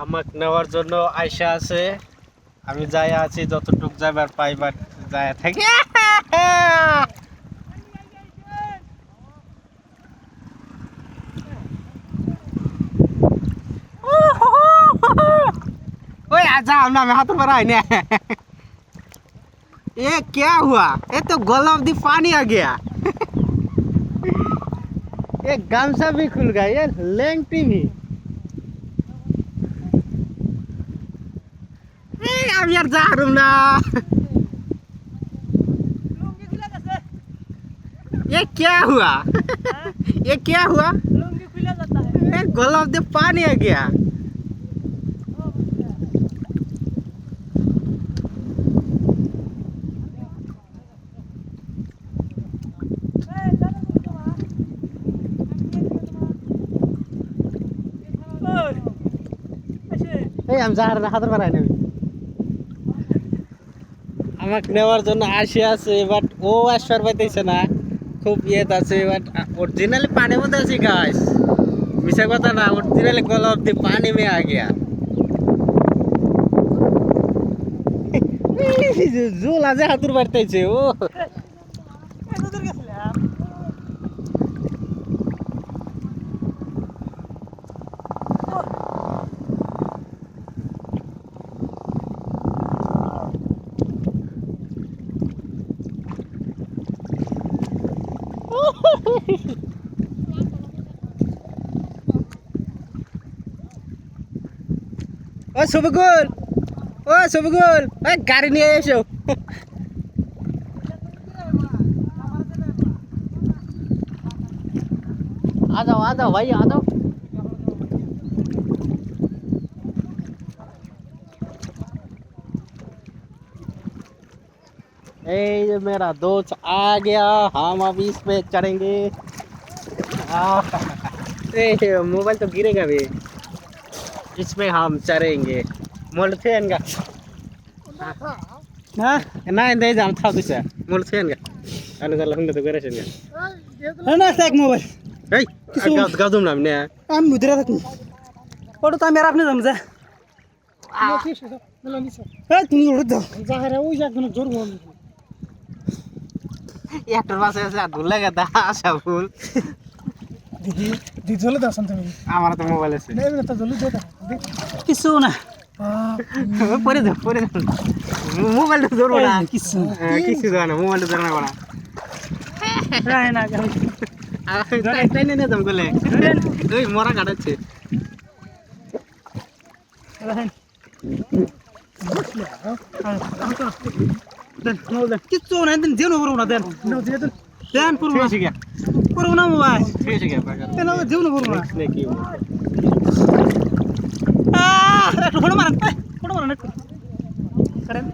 আমাকে নেওয়ার জন্য আয়সা আছে। আমি যাই আছি, যতটুক যাবার পাইবার যায় থাকি। ओए आजा हमने में हाथ पर आए ने। ये क्या हुआ? ये तो गुलाब दी पानी आ गया। ये गामछा भी खुल गया, ये लेंटी भी। अब यार जा रूम ना। ये क्या हुआ? ये क्या हुआ? लुंगी खुला जाता है। ये गुलाब दी पानी आ गया। এই আমি যাহার হাতে বানাই নেবি আমাকে নেওয়ার জন্য আসে আছে, বাট ও আসবার পাইতেছে না, খুব ইয়েত আছে। বাট অরিজিনালি পানির মধ্যে আছি গাইস, মিছা কথা না, অরিজিনালি গলা অব্দি পানি মে আ গিয়া। জোল আজে হাতুর বাড়তেছে ও। উধর গেছিলাম। ও সবগুল, ও সবগুল, ওই গাড়ি নিয়ে এসো। आ जाओ भाई आ जाओ। ये मेरा दोस्त आ गया, हम अब इस पे चढ़ेंगे। मोबाइल तो गिरेगा भी, इसमें हम चढ़ेंगे। मोलफेन का हाँ ना नहीं जान था तुझे मोलफेन का अनु चल हम तो करे छेन है ना एक मोबाइल। এই গাদুম নাম নে আমি মুদ্রা থাকি ওটা তো আমি আর আপনি জামজা এই তুমি ওটা দাও যাহারে ওই একজন জোর বল একটার পাশে আছে আর ধুলে গেদা আশা ফুল দিদি দিদি জলে দাও তুমি আমার তো মোবাইল আছে নেই না তো জলে দে কিছু না পরে দাও মোবাইল তো ধরবো না কিছু কিছু দাও না মোবাইল তো ধরনা না রায় না তাই নে দাম গলে ওই মরা কাটাচ্ছে কিচ্ছু না দেন যেন করবো না দেন দেন করবো না করবো না মোবাইল ঠিক আছে কেন যেন করবো না কি একটু ফটো মারেন একটু করেন